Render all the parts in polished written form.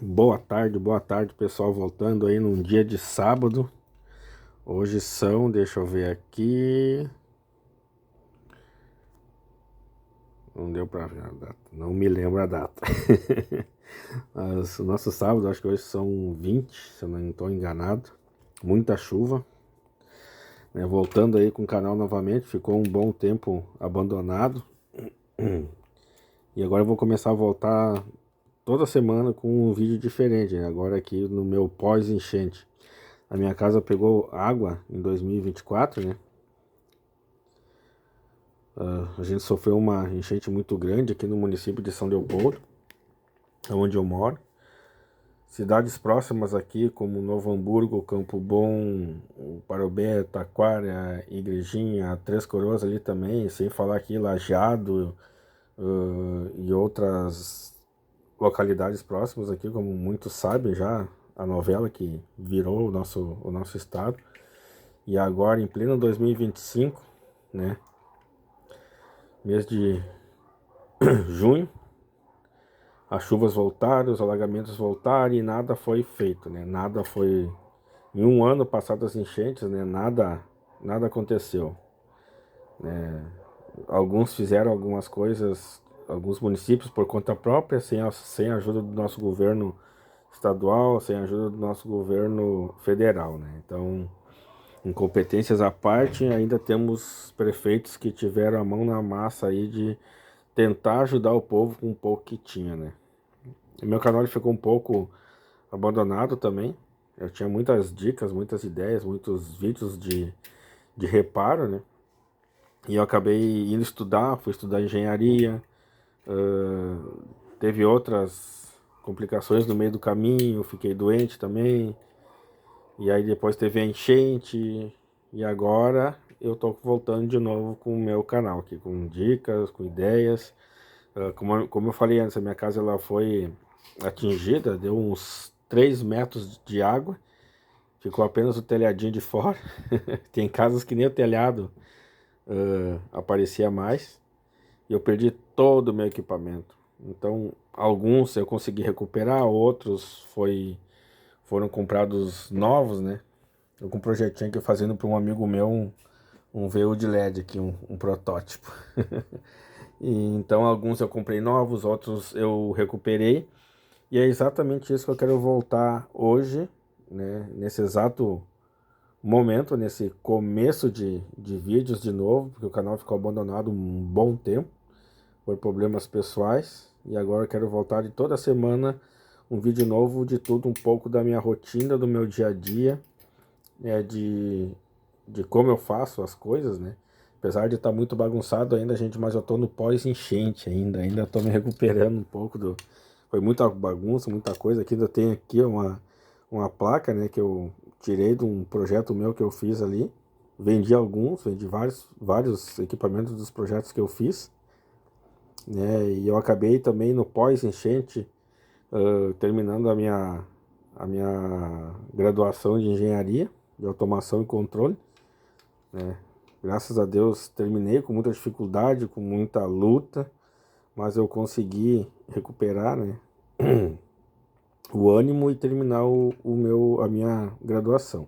Boa tarde, pessoal, voltando aí num dia de sábado. Hoje são, deixa eu ver aqui, não deu pra ver a data, não me lembro a data. Mas o nosso sábado, acho que hoje são 20, se eu não estou enganado. Muita chuva, né? Voltando aí com o canal novamente, ficou um bom tempo abandonado. E agora eu vou começar a voltar toda semana com um vídeo diferente, né? Agora aqui no meu pós-enchente. A minha casa pegou água em 2024, né? A gente sofreu uma enchente muito grande aqui no município de São Leopoldo, onde eu moro. Cidades próximas aqui, como Novo Hamburgo, Campo Bom, Parobé, Taquara, Igrejinha, Três Coroas ali também, sem falar aqui Lajeado, e outras localidades próximas aqui, como muitos sabem já, a novela que virou o nosso estado. E agora, em pleno 2025, né, mês de junho, as chuvas voltaram, os alagamentos voltaram e nada foi feito, né? Nada foi... Em um ano passado as enchentes, né? Nada aconteceu, né? Alguns fizeram algumas coisas, alguns municípios por conta própria, sem a ajuda do nosso governo estadual, sem a ajuda do nosso governo federal, né? Então, incompetências à parte, ainda temos prefeitos que tiveram a mão na massa aí de tentar ajudar o povo com o pouco que tinha, né? O meu canal ele ficou um pouco abandonado também. Eu tinha muitas dicas, muitas ideias, muitos vídeos de reparo, né? E eu acabei indo estudar, fui estudar engenharia. Teve outras complicações no meio do caminho, fiquei doente também. E aí depois teve a enchente. E agora eu tô voltando de novo com o meu canal aqui, com dicas, com ideias. Como eu falei antes, a minha casa ela foi atingida, deu uns 3 metros de água, ficou apenas o telhadinho de fora. Tem casas que nem o telhado aparecia mais, e eu perdi todo o meu equipamento. Então, alguns eu consegui recuperar, outros foram comprados novos, né? Eu com um projetinho que eu fazendo para um amigo meu, um VU de LED aqui, um protótipo. E, então, alguns eu comprei novos, outros eu recuperei. E é exatamente isso que eu quero voltar hoje, né, nesse exato momento, nesse começo de vídeos de novo, porque o canal ficou abandonado um bom tempo por problemas pessoais. E agora eu quero voltar de toda semana um vídeo novo de tudo, um pouco da minha rotina, do meu dia a dia, né, de como eu faço as coisas, né? Apesar de estar muito bagunçado ainda, gente, mas eu tô no pós-enchente ainda tô me recuperando um pouco do... Foi muita bagunça, muita coisa. Aqui ainda tem aqui uma placa, né, que eu tirei de um projeto meu que eu fiz ali. Vendi vários equipamentos dos projetos que eu fiz, né? E eu acabei também no pós-enchente, terminando a minha graduação de engenharia de automação e controle, né? Graças a Deus terminei com muita dificuldade, com muita luta, mas eu consegui recuperar, né, o ânimo e terminar a minha graduação.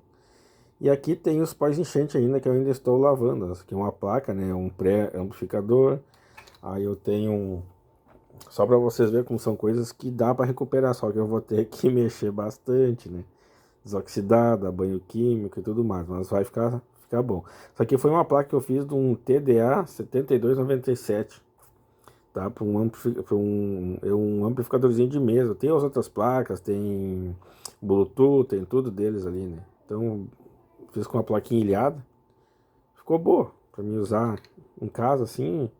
E aqui tem os pós-enchente ainda que eu ainda estou lavando. Aqui é uma placa, né, um pré-amplificador. Aí eu tenho, só para vocês verem como são coisas que dá para recuperar, só que eu vou ter que mexer bastante, né? Desoxidada, banho químico e tudo mais, mas vai ficar bom. Isso aqui foi uma placa que eu fiz de um TDA 7297, tá? Para um amplificadorzinho de mesa. Tem as outras placas, tem Bluetooth, tem tudo deles ali, né? Então fiz com uma plaquinha ilhada, ficou boa para mim usar em casa assim,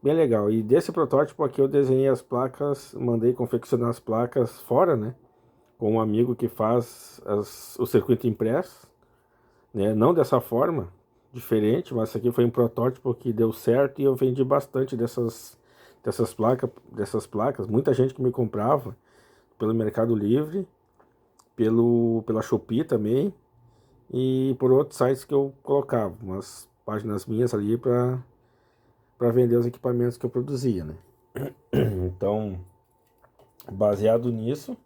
bem legal. E desse protótipo aqui eu desenhei as placas, mandei confeccionar as placas fora, né? Com um amigo que faz o circuito impresso, né? Não dessa forma, diferente, mas isso aqui foi um protótipo que deu certo e eu vendi bastante dessas placas. Muita gente que me comprava pelo Mercado Livre, pela Shopee também e por outros sites que eu colocava, umas páginas minhas ali para vender os equipamentos que eu produzia, né? Então, Baseado nisso,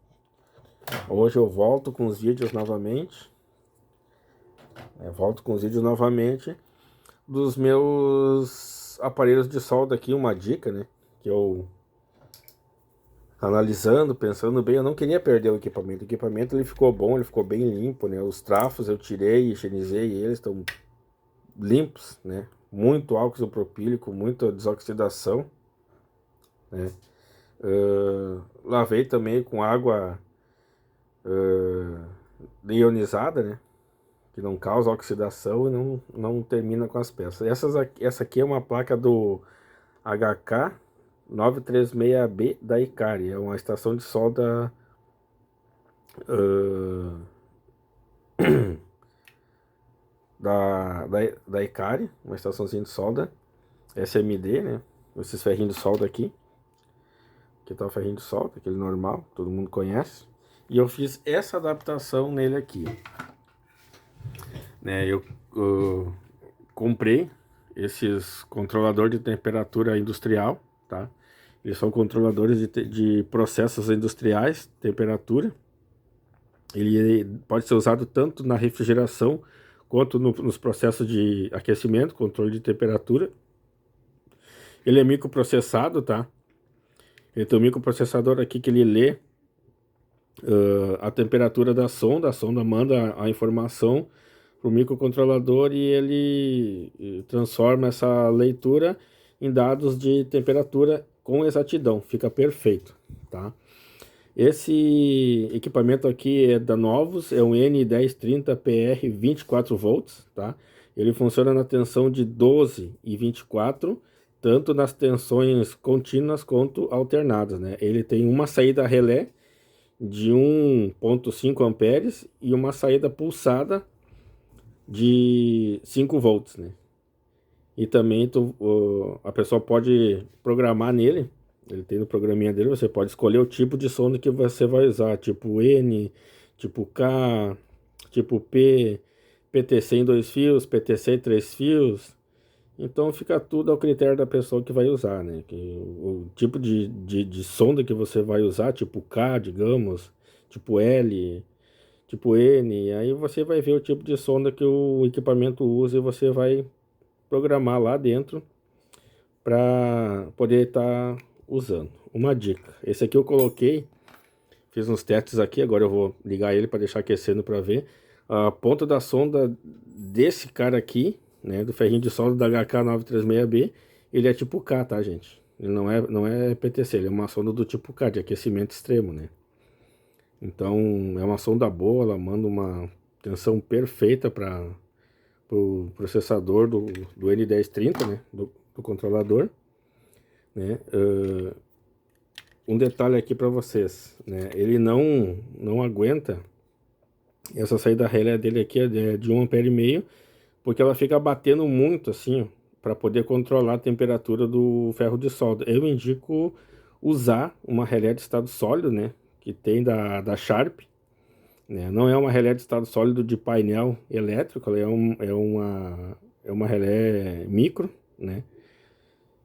hoje eu volto com os vídeos novamente. Dos meus aparelhos de solda aqui, uma dica, né? Que eu, analisando, pensando bem, eu não queria perder o equipamento. O equipamento ele ficou bom, ele ficou bem limpo, né? Os trafos eu tirei, higienizei eles, estão limpos, né? Muito álcool isopropílico, muita desoxidação, né? Lavei também com água ionizada, né? Que não causa oxidação e não termina com as peças. Essa aqui é uma placa do HK 936B da Icari. É uma estação de solda da Icari, uma estaçãozinha de solda SMD, né? Esses ferrinhos de solda aqui. Aqui tá o ferrinho de solda, aquele normal, todo mundo conhece. E eu fiz essa adaptação nele aqui, né? Eu comprei esses controladores de temperatura industrial, tá? Eles são controladores de processos industriais, temperatura. Ele pode ser usado tanto na refrigeração quanto nos processos de aquecimento, controle de temperatura. Ele é microprocessado, tá? Ele tem um microprocessador aqui que ele lê a temperatura da sonda. A sonda manda a informação para o microcontrolador e ele transforma essa leitura em dados de temperatura com exatidão. Fica perfeito, tá? Esse equipamento aqui é da Novus, é um N1030PR 24 volts, tá? Ele funciona na tensão de 12 e 24, tanto nas tensões contínuas quanto alternadas, né? Ele tem uma saída relé de 1,5 amperes e uma saída pulsada de 5 volts, né? E também a pessoa pode programar nele. Ele tem no programinha dele, você pode escolher o tipo de sonda que você vai usar, tipo N, tipo K, tipo P, PTC em 2 fios, PTC em 3 fios. Então fica tudo ao critério da pessoa que vai usar, né? O tipo de sonda que você vai usar, tipo K, digamos, tipo L, tipo N, aí você vai ver o tipo de sonda que o equipamento usa e você vai programar lá dentro para poder estar usando. Uma dica, esse aqui eu coloquei, fiz uns testes aqui, agora eu vou ligar ele para deixar aquecendo para ver. A ponta da sonda desse cara aqui, né, do ferrinho de solda da HK936B, ele é tipo K, tá, gente? Ele não é PTC, ele é uma sonda do tipo K, de aquecimento extremo, né? Então, é uma sonda boa, ela manda uma tensão perfeita para o processador do N1030, né, do controlador, né? Um detalhe aqui para vocês, né? Ele não aguenta, essa saída relé dele aqui é de 1,5 ampere, porque ela fica batendo muito assim, para poder controlar a temperatura do ferro de solda. Eu indico usar uma relé de estado sólido, né? Que tem da Sharp, né? Não é uma relé de estado sólido de painel elétrico, ela é uma relé micro, né?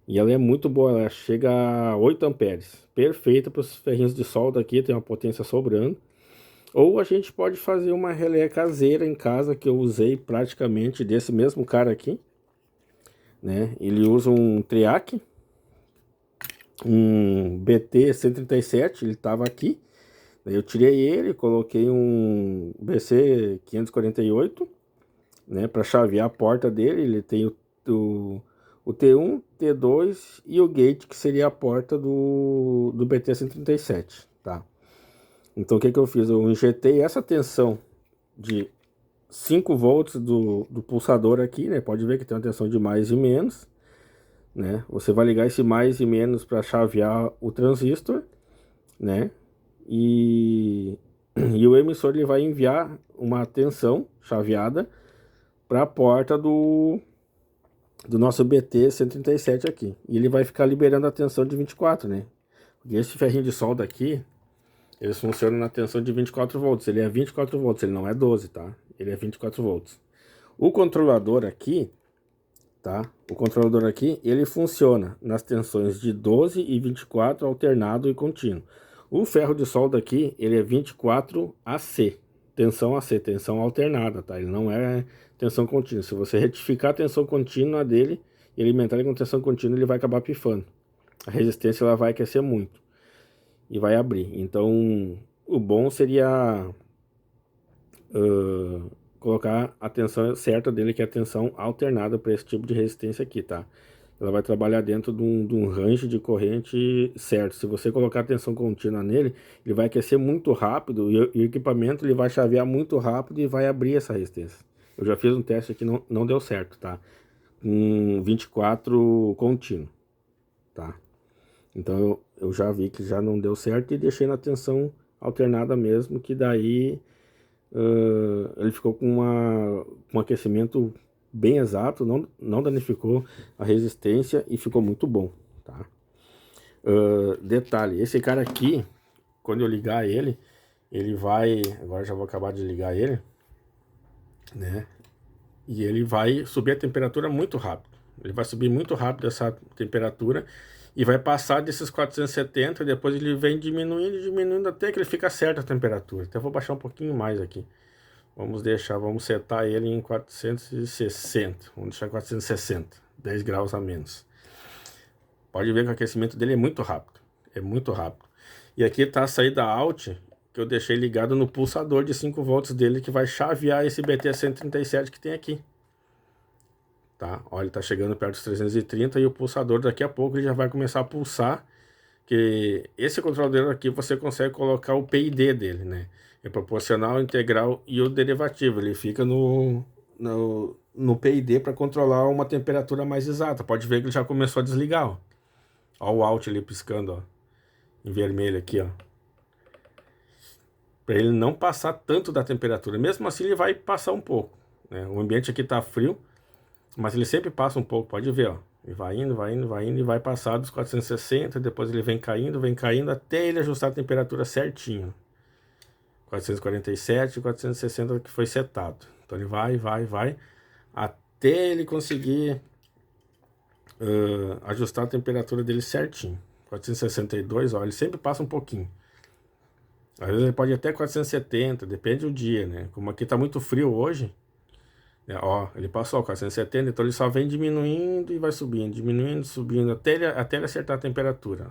E ela é muito boa, ela chega a 8 amperes. Perfeita para os ferrinhos de solda aqui, tem uma potência sobrando. Ou a gente pode fazer uma relé caseira em casa, que eu usei praticamente desse mesmo cara aqui, né? Ele usa um Triac, um BT-137, ele estava aqui. Eu tirei ele, coloquei um BC-548, né, para chavear a porta dele. Ele tem o T1, T2 e o gate, que seria a porta do BT-137, tá? Então o que eu fiz? Eu injetei essa tensão de 5 volts do pulsador aqui, né? Pode ver que tem uma tensão de mais e menos, né? Você vai ligar esse mais e menos para chavear o transistor, né? E o emissor ele vai enviar uma tensão chaveada para a porta do nosso BT-137 aqui. E ele vai ficar liberando a tensão de 24, né? Porque esse ferrinho de solda aqui, eles funcionam na tensão de 24 volts. Ele é 24 volts, ele não é 12, tá? Ele é 24 volts. O controlador aqui, tá? O controlador aqui, ele funciona nas tensões de 12 e 24, alternado e contínuo. O ferro de solda aqui, ele é 24 AC, tensão AC, tensão alternada, tá? Ele não é tensão contínua. Se você retificar a tensão contínua dele e alimentar ele com tensão contínua, ele vai acabar pifando. A resistência ela vai aquecer muito e vai abrir. Então, o bom seria colocar a tensão certa dele, que é a tensão alternada para esse tipo de resistência aqui, tá? Ela vai trabalhar dentro de um range de corrente certo. Se você colocar a tensão contínua nele, ele vai aquecer muito rápido e o equipamento ele vai chavear muito rápido e vai abrir essa resistência. Eu já fiz um teste aqui, não deu certo, tá? Com 24 contínuo, tá? Então eu já vi que já não deu certo e deixei na tensão alternada mesmo, que daí ele ficou com um aquecimento bem exato, não danificou a resistência e ficou muito bom, tá? Detalhe, esse cara aqui, quando eu ligar ele, ele vai, agora já vou acabar de ligar ele, né? E ele vai subir a temperatura muito rápido. Ele vai subir muito rápido essa temperatura e vai passar desses 470, depois ele vem diminuindo, diminuindo até que ele fica certa a temperatura. Então eu vou baixar um pouquinho mais aqui. Vamos setar ele em 460. Vamos deixar 460, 10 graus a menos. Pode ver que o aquecimento dele é muito rápido. É muito rápido. E aqui está a saída out, que eu deixei ligado no pulsador de 5 volts dele, que vai chavear esse BT-137 que tem aqui. Tá? Olha, ele está chegando perto dos 330 e o pulsador daqui a pouco ele já vai começar a pulsar. Que esse controlador aqui você consegue colocar o PID dele, né? É proporcional, integral e o derivativo. Ele fica no PID para controlar uma temperatura mais exata. Pode ver que ele já começou a desligar, ó. Ó o Alt ali piscando, ó, em vermelho aqui, ó. Para ele não passar tanto da temperatura. Mesmo assim ele vai passar um pouco, né? O ambiente aqui tá frio, mas ele sempre passa um pouco, pode ver, ó. E vai indo, vai indo, vai indo e vai passar dos 460, depois ele vem caindo, até ele ajustar a temperatura certinho. 447, 460 que foi setado. Então ele vai, até ele conseguir ajustar a temperatura dele certinho. 462, ó, ele sempre passa um pouquinho. Às vezes ele pode ir até 470, depende do dia, né? Como aqui tá muito frio hoje, ó, ele passou 470, então ele só vem diminuindo e vai subindo, diminuindo, subindo, até ele acertar a temperatura.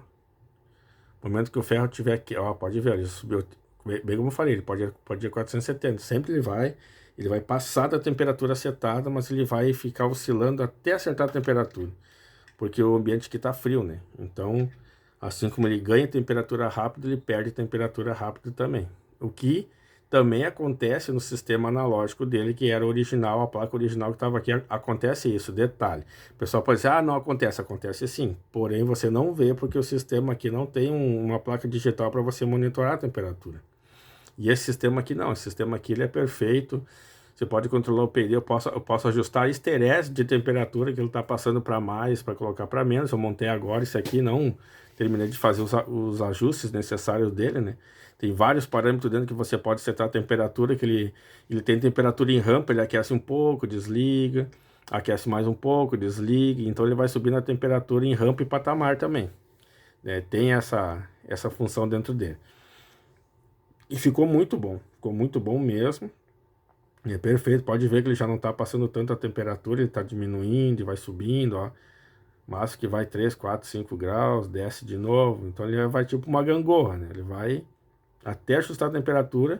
No momento que o ferro tiver aqui, ó, pode ver, ele subiu, bem como eu falei, ele pode ir 470, sempre ele vai passar da temperatura setada, mas ele vai ficar oscilando até acertar a temperatura, porque o ambiente aqui tá frio, né? Então, assim como ele ganha temperatura rápido, ele perde temperatura rápido também. O que também acontece no sistema analógico dele, que era original, a placa original que estava aqui, acontece isso, detalhe. O pessoal pode dizer, ah, não acontece, acontece sim. Porém, você não vê porque o sistema aqui não tem uma placa digital para você monitorar a temperatura. E esse sistema aqui não, esse sistema aqui ele é perfeito. Você pode controlar o PD, eu posso ajustar a esterese de temperatura que ele está passando para mais, para colocar para menos. Eu montei agora isso aqui, não terminei de fazer os ajustes necessários dele, né? Tem vários parâmetros dentro que você pode setar a temperatura, que ele tem temperatura em rampa, ele aquece um pouco, desliga, aquece mais um pouco, desliga, então ele vai subindo a temperatura em rampa e patamar também, né? Tem essa função dentro dele. E ficou muito bom mesmo. É perfeito, pode ver que ele já não está passando tanta temperatura, ele está diminuindo e vai subindo, ó. Mas que vai 3, 4, 5 graus, desce de novo, então ele vai tipo uma gangorra, né? Ele vai até ajustar a temperatura,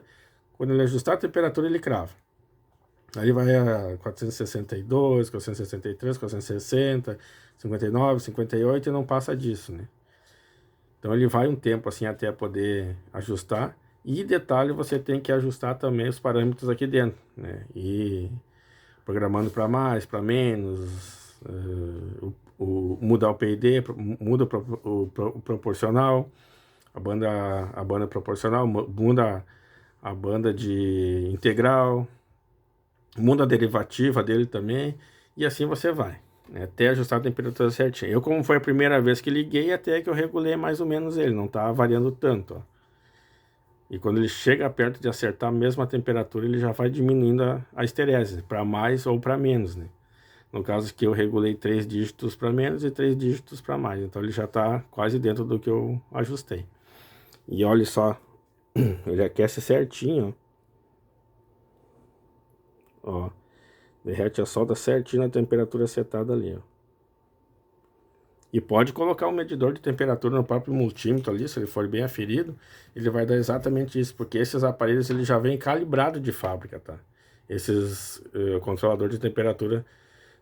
quando ele ajustar a temperatura ele crava. Aí ele vai a 462, 463, 460, 59, 58 e não passa disso, né? Então ele vai um tempo assim até poder ajustar. E detalhe, você tem que ajustar também os parâmetros aqui dentro, né? E programando para mais, para menos, mudar o PID, muda o proporcional, a banda proporcional, muda a banda de integral, muda a derivativa dele também, e assim você vai, né, até ajustar a temperatura certinha. Eu, como foi a primeira vez que liguei, até que eu regulei mais ou menos ele, não tá variando tanto, ó. E quando ele chega perto de acertar a mesma temperatura, ele já vai diminuindo a esterese, para mais ou para menos, né? No caso que eu regulei 3 dígitos para menos e 3 dígitos para mais. Então ele já está quase dentro do que eu ajustei. E olha só, ele aquece certinho, ó. Derrete a solda certinho na temperatura setada ali, ó. E pode colocar um medidor de temperatura no próprio multímetro ali, se ele for bem aferido, ele vai dar exatamente isso, porque esses aparelhos ele já vem calibrado de fábrica, tá? Esses controlador de temperatura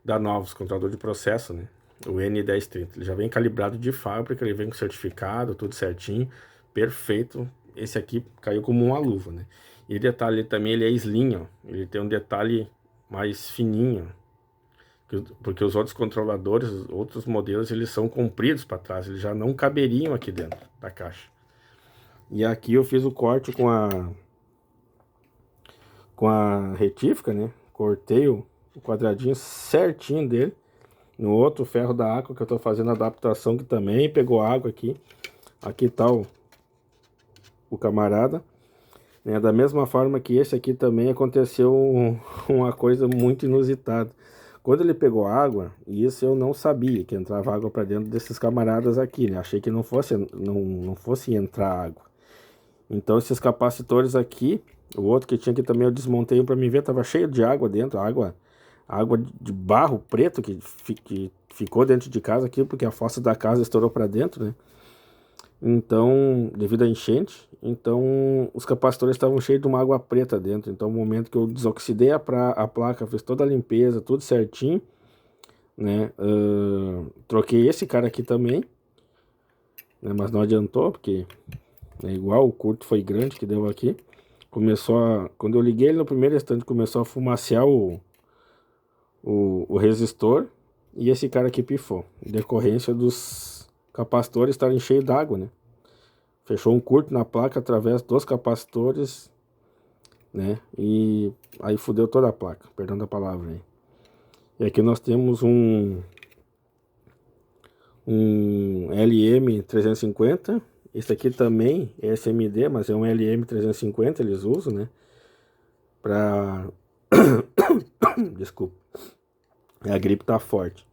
da Novos, controlador de processo, né? O N1030, ele já vem calibrado de fábrica, ele vem com certificado, tudo certinho, perfeito. Esse aqui caiu como uma luva, né? E detalhe também, ele é slim, ó. Ele tem um detalhe mais fininho, porque os outros controladores, outros modelos, eles são compridos para trás, eles já não caberiam aqui dentro da caixa. E aqui eu fiz o corte com a retífica, né? Cortei o quadradinho certinho dele. No outro ferro da Aqua que eu tô fazendo a adaptação, que também pegou água aqui. Aqui tá o camarada. Da mesma forma que esse aqui também aconteceu uma coisa muito inusitada. Quando ele pegou água, e isso eu não sabia, que entrava água para dentro desses camaradas aqui, né? Achei que não fosse entrar água. Então esses capacitores aqui, o outro que tinha aqui também eu desmontei para mim ver, tava cheio de água dentro, água de barro preto que ficou dentro de casa aqui, porque a fossa da casa estourou para dentro, né? Então, devido à enchente, então os capacitores estavam cheios de uma água preta dentro. Então, no momento que eu desoxidei a placa, fiz toda a limpeza, tudo certinho, né? Troquei esse cara aqui também, né? Mas não adiantou, porque é igual, o curto foi grande que deu aqui. Quando eu liguei ele no primeiro instante, começou a fumacear o resistor, e esse cara aqui pifou, em decorrência dos capacitores estarem cheios d'água, né? Fechou um curto na placa através dos capacitores, né? E aí fudeu toda a placa, perdão da palavra aí. E aqui nós temos um LM350. Esse aqui também é SMD, mas é um LM350, eles usam, né? Pra... Desculpa. A gripe tá forte.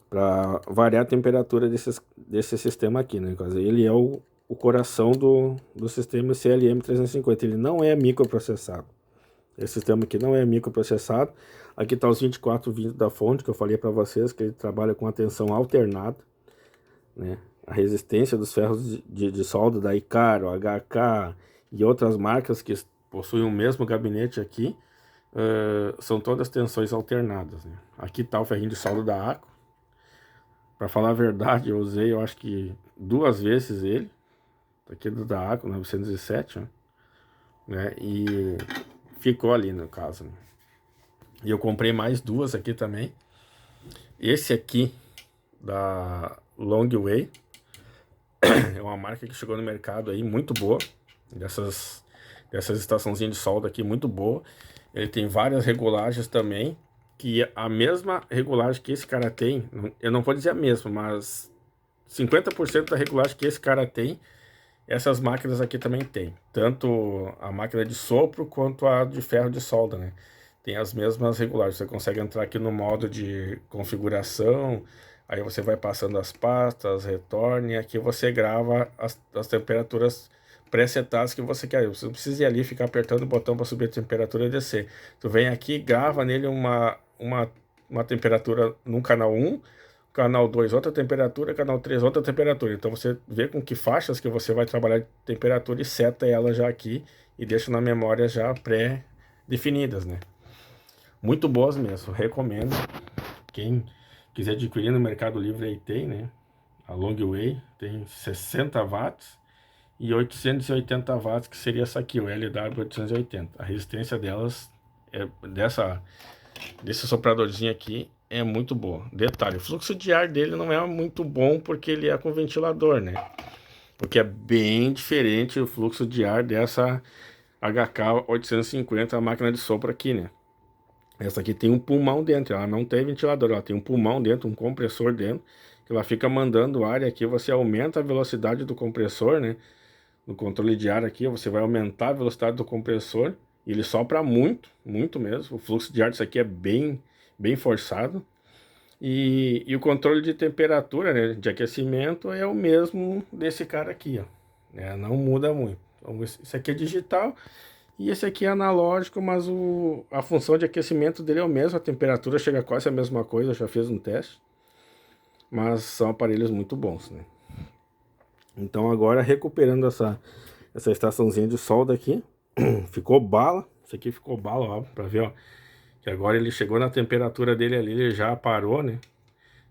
Para variar a temperatura desse sistema aqui, né? Ele é o coração do sistema CLM350. Ele não é microprocessado. Esse sistema aqui não é microprocessado. Aqui está os 24 vídeos da fonte que eu falei para vocês, que ele trabalha com a tensão alternada, né? A resistência dos ferros de solda da Icaro, HK e outras marcas que possuem o mesmo gabinete aqui, são todas tensões alternadas, né? Aqui está o ferrinho de solda da Aqua. Para falar a verdade, eu usei, eu acho que 2 vezes ele. Aqui do da Aqua, 907, né? E ficou ali no caso, né? E eu comprei mais 2 aqui também. Esse aqui, da Longway, é uma marca que chegou no mercado aí, muito boa. Dessas estaçãozinhas de solda aqui, muito boa. Ele tem várias regulagens também, que a mesma regulagem que esse cara tem, eu não vou dizer a mesma, mas 50% da regulagem que esse cara tem, essas máquinas aqui também tem. Tanto a máquina de sopro quanto a de ferro de solda, né? Tem as mesmas regulagens. Você consegue entrar aqui no modo de configuração, aí você vai passando as pastas, retorne, e aqui você grava as temperaturas pré-setadas que você quer. Você não precisa ir ali e ficar apertando o botão para subir a temperatura e descer. Tu vem aqui, grava nele uma temperatura no canal 1, canal 2 outra temperatura, canal 3 outra temperatura. Então você vê com que faixas que você vai trabalhar de temperatura e seta ela já aqui e deixa na memória já pré-definidas, né? Muito boas mesmo, recomendo. Quem quiser adquirir no Mercado Livre aí tem, né? A Longway tem 60 watts e 880 watts, que seria essa aqui, o LW880. A resistência delas, desse sopradorzinho aqui, é muito boa. Detalhe, o fluxo de ar dele não é muito bom porque ele é com ventilador, né? Porque é bem diferente o fluxo de ar dessa HK 850, a máquina de sopro aqui, né? Essa aqui tem um pulmão dentro, ela não tem ventilador, ela tem um pulmão dentro, um compressor dentro, que ela fica mandando ar, e aqui você aumenta a velocidade do compressor, né? No controle de ar aqui, você vai aumentar a velocidade do compressor, e ele sopra muito, muito mesmo. O fluxo de ar disso aqui é bem forçado. E o controle de temperatura, né, de aquecimento, é o mesmo desse cara aqui, ó. né? Não muda muito. Então, esse aqui é digital e esse aqui é analógico, mas a função de aquecimento dele é o mesmo, a temperatura chega quase a mesma coisa, eu já fiz um teste. Mas são aparelhos muito bons, né? Então agora recuperando essa estaçãozinha de solda aqui, ficou bala. Isso aqui ficou bala, ó, pra ver, ó. Que agora ele chegou na temperatura dele ali, ele já parou, né?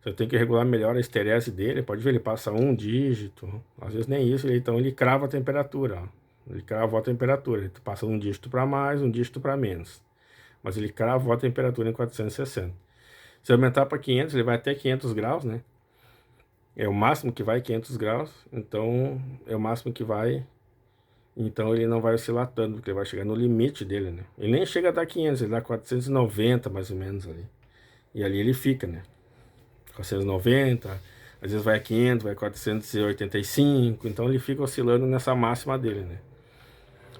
Você tem que regular melhor a esterese dele. Pode ver, ele passa um dígito. Às vezes nem isso, então ele crava a temperatura, ó. Ele cravou a temperatura. Ele passa um dígito para mais, um dígito para menos. Mas ele cravou a temperatura em 460. Se aumentar para 500, ele vai até 500 graus, né? É o máximo que vai 500 graus. Então, é o máximo que vai. Então, ele não vai oscilar tanto, porque ele vai chegar no limite dele, né? Ele nem chega a dar 500, ele dá 490 mais ou menos ali. E ali ele fica, né? 490, às vezes vai a 500, vai a 485, então ele fica oscilando nessa máxima dele, né?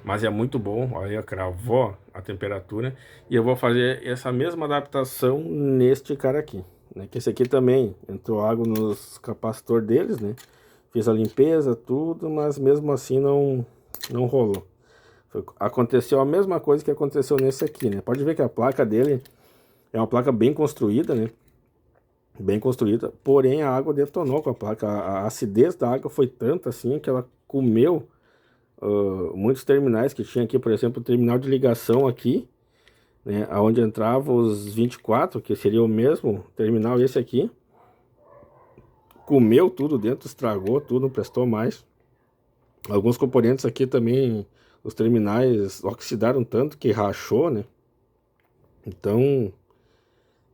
Mas é muito bom, olha, cravou a temperatura, e eu vou fazer essa mesma adaptação neste cara aqui, né? Que esse aqui também entrou água nos capacitor deles, né? Fiz a limpeza, tudo, mas mesmo assim não rolou. Aconteceu a mesma coisa que aconteceu nesse aqui, né? Pode ver que a placa dele é uma placa bem construída, né? Bem construída, porém a água detonou com a placa. A acidez da água foi tanta assim que ela comeu muitos terminais que tinha aqui, por exemplo, o terminal de ligação aqui, né, onde entrava os 24, que seria o mesmo terminal esse aqui, comeu tudo dentro, estragou tudo, não prestou mais. Alguns componentes aqui também, os terminais oxidaram tanto que rachou, né? Então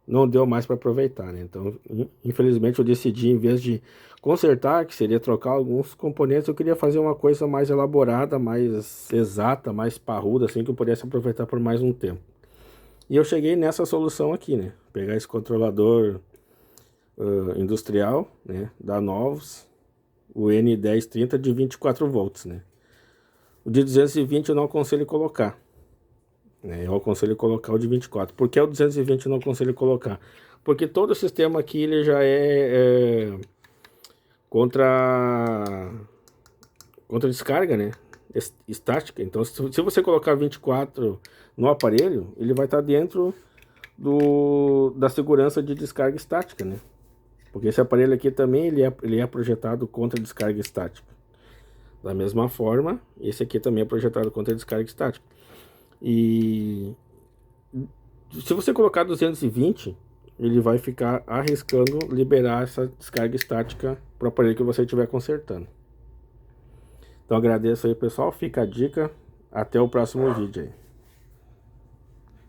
não deu mais para aproveitar, né? Então, infelizmente, eu decidi, em vez de consertar, que seria trocar alguns componentes, eu queria fazer uma coisa mais elaborada, mais exata, mais parruda, assim, que eu pudesse aproveitar por mais um tempo. E eu cheguei nessa solução aqui, né? Pegar esse controlador industrial, né? Da Novos, o N1030 de 24 volts, né? O de 220 eu não aconselho colocar. Eu aconselho colocar o de 24. Por que o 220 eu não aconselho colocar? Porque todo o sistema aqui ele já é contra descarga, né? Estática. Então, se você colocar 24 no aparelho, ele vai estar dentro da segurança de descarga estática, né? Porque esse aparelho aqui também ele é projetado contra descarga estática. Da mesma forma, esse aqui também é projetado contra descarga estática. E se você colocar 220, ele vai ficar arriscando liberar essa descarga estática para o aparelho que você estiver consertando. Então agradeço aí, pessoal, fica a dica, até o próximo vídeo aí.